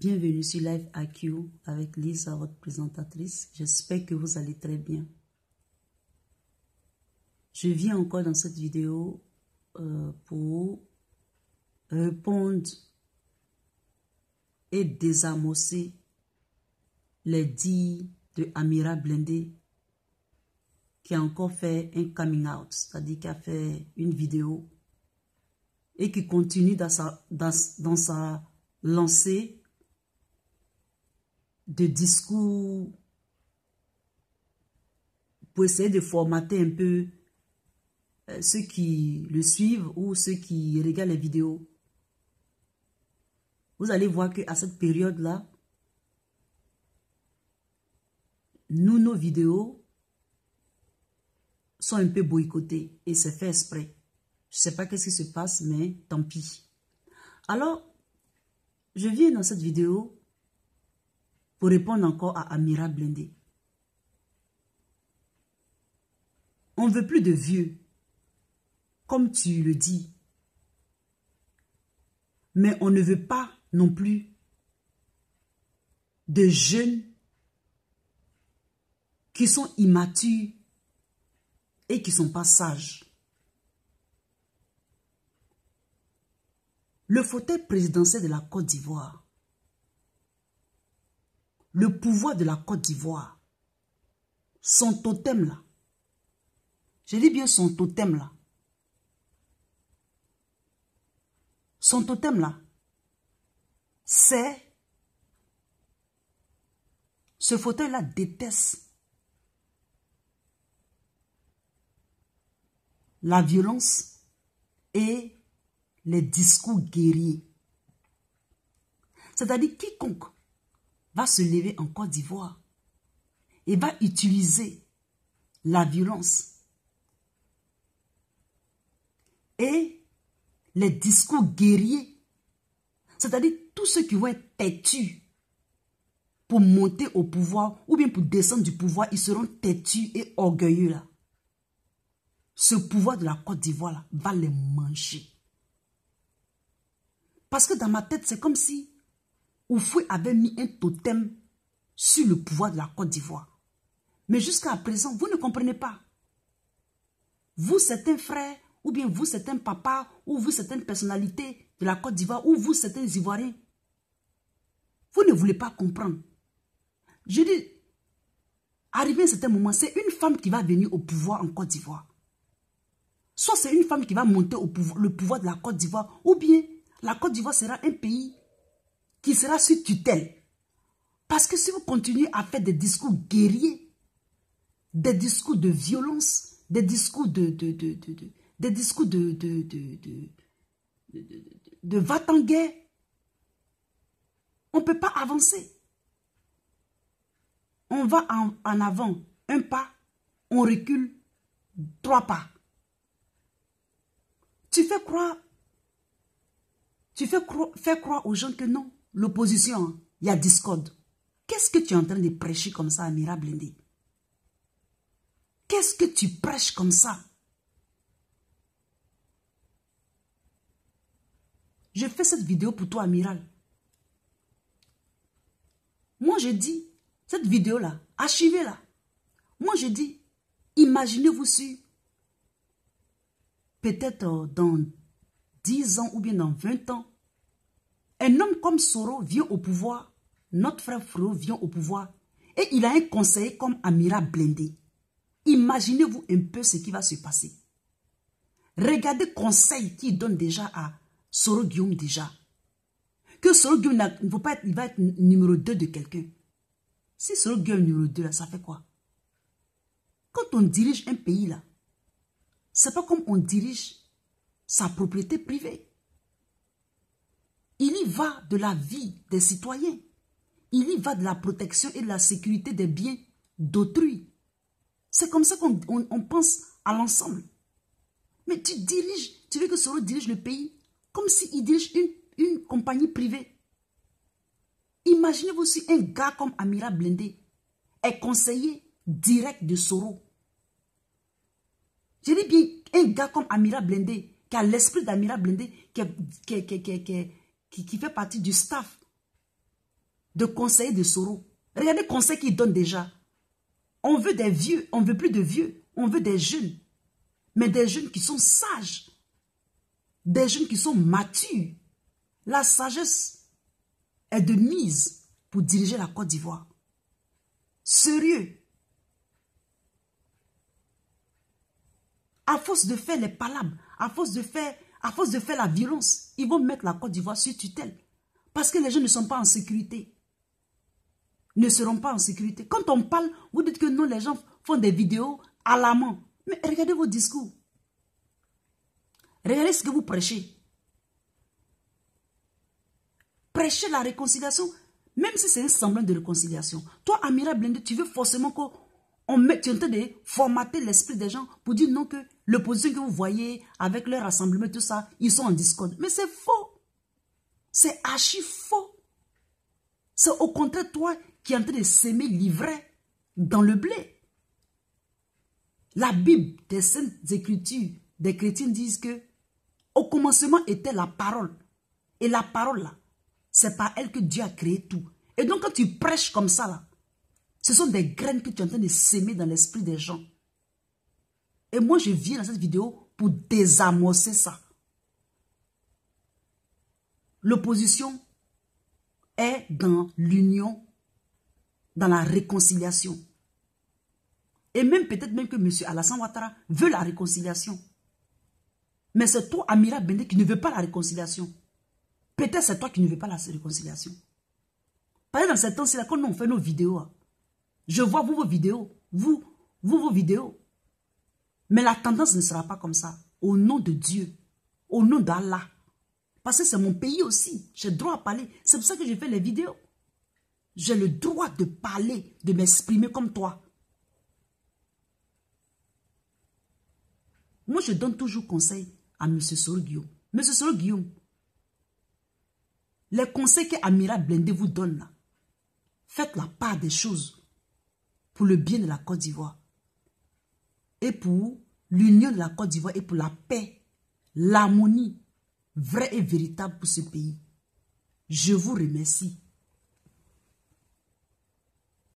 Bienvenue sur Live AQ avec Lisa, votre présentatrice. J'espère que vous allez très bien. Je viens encore dans cette vidéo pour répondre et désamorcer les dires de Amira Blindé qui a encore fait un coming out, c'est-à-dire qui a fait une vidéo et qui continue dans sa lancée de discours pour essayer de formater un peu ceux qui le suivent ou ceux qui regardent les vidéos. Vous allez voir qu'à cette période-là, nos vidéos sont un peu boycottées et c'est fait exprès. Je ne sais pas qu'est-ce qui se passe, mais tant pis. Alors, je viens dans cette vidéo pour répondre encore à Amira Blindé. On ne veut plus de vieux, comme tu le dis. Mais on ne veut pas non plus de jeunes qui sont immatures et qui ne sont pas sages. Le fauteuil présidentiel de la Côte d'Ivoire, le pouvoir de la Côte d'Ivoire, son totem là, je dis bien son totem là, son totem là, c'est, ce fauteuil là déteste la violence et les discours guerriers. C'est-à-dire quiconque va se lever en Côte d'Ivoire et va utiliser la violence et les discours guerriers, c'est-à-dire tous ceux qui vont être têtus pour monter au pouvoir ou bien pour descendre du pouvoir, ils seront têtus et orgueilleux là. Ce pouvoir de la Côte d'Ivoire là va les manger. Parce que dans ma tête, c'est comme si Oufoué avait mis un totem sur le pouvoir de la Côte d'Ivoire. Mais jusqu'à présent, vous ne comprenez pas. Vous, certains frères, ou bien vous, certains papas, ou vous, certaines personnalités de la Côte d'Ivoire, ou vous, certains Ivoiriens, vous ne voulez pas comprendre. Je dis, arrivé à un certain moment, c'est une femme qui va venir au pouvoir en Côte d'Ivoire. Soit c'est une femme qui va monter au pouvoir, le pouvoir de la Côte d'Ivoire, ou bien la Côte d'Ivoire sera un pays qui sera sous tutelle. Parce que si vous continuez à faire des discours guerriers, des discours de violence, des discours de va-t-en-guerre, on ne peut pas avancer. On va en avant un pas, on recule 3 pas. Tu fais croire aux gens que non, l'opposition, il y a discorde. Qu'est-ce que tu es en train de prêcher comme ça, Amira Blindé? Qu'est-ce que tu prêches comme ça? Je fais cette vidéo pour toi, Amiral. Moi, je dis, cette vidéo-là, archivez-la. Moi, je dis, imaginez-vous si, peut-être dans 10 ans ou bien dans 20 ans, un homme comme Soro vient au pouvoir, notre frère Frérot vient au pouvoir, et il a un conseiller comme Amira Blindé. Imaginez-vous un peu ce qui va se passer. Regardez le conseil qu'il donne déjà à Soro Guillaume déjà. Que Soro Guillaume ne faut pas être, il va être numéro 2 de quelqu'un. Si Soro Guillaume est numéro 2, là, ça fait quoi? Quand on dirige un pays là, c'est pas comme on dirige sa propriété privée. Il y va de la vie des citoyens. Il y va de la protection et de la sécurité des biens d'autrui. C'est comme ça qu'on pense à l'ensemble. Mais tu veux que Soro dirige le pays comme s'il dirige une compagnie privée. Imaginez-vous si un gars comme Amira Blindé est conseiller direct de Soro. Je dis bien un gars comme Amira Blindé, qui a l'esprit d'Amira Blindé, qui fait partie du staff de conseiller de Soro. Regardez les conseils qu'il donne déjà. On veut des vieux, on ne veut plus de vieux, on veut des jeunes. Mais des jeunes qui sont sages. Des jeunes qui sont matures. La sagesse est de mise pour diriger la Côte d'Ivoire. Sérieux. À force de faire les palabres, à force de faire la violence, ils vont mettre la Côte d'Ivoire sur tutelle. Parce que les gens ne sont pas en sécurité. Ne seront pas en sécurité. Quand on parle, vous dites que non, les gens font des vidéos alarmantes. Mais regardez vos discours. Regardez ce que vous prêchez. Prêchez la réconciliation, même si c'est un semblant de réconciliation. Toi, Amira Blindé, tu veux forcément qu'on mette, tu es en train de formater l'esprit des gens pour dire non que l'opposition que vous voyez avec leur rassemblement, tout ça, ils sont en discorde. Mais c'est faux. C'est archi faux. C'est au contraire toi qui es en train de s'aimer l'ivraie dans le blé. La Bible des Saintes Écritures des chrétiens disent que au commencement était la parole. Et la parole là, c'est par elle que Dieu a créé tout. Et donc quand tu prêches comme ça là, ce sont des graines que tu es en train de s'aimer dans l'esprit des gens. Et moi je viens dans cette vidéo pour désamorcer ça. L'opposition est dans l'union, dans la réconciliation. Et même peut-être même que M. Alassane Ouattara veut la réconciliation. Mais c'est toi, Amira Blindé, qui ne veut pas la réconciliation. Peut-être c'est toi qui ne veux pas la réconciliation. Par exemple, dans ces temps-ci, quand nous on fait nos vidéos, je vois vos vidéos, vos vidéos. Mais la tendance ne sera pas comme ça. Au nom de Dieu, au nom d'Allah. Parce que c'est mon pays aussi. J'ai le droit à parler. C'est pour ça que je fais les vidéos. J'ai le droit de parler, de m'exprimer comme toi. Moi, je donne toujours conseil à M. Soro Guillaume. M. Soro Guillaume, les conseils que Amira Blindé vous donne là, faites la part des choses pour le bien de la Côte d'Ivoire et pour l'union de la Côte d'Ivoire et pour la paix, l'harmonie vraie et véritable pour ce pays. Je vous remercie.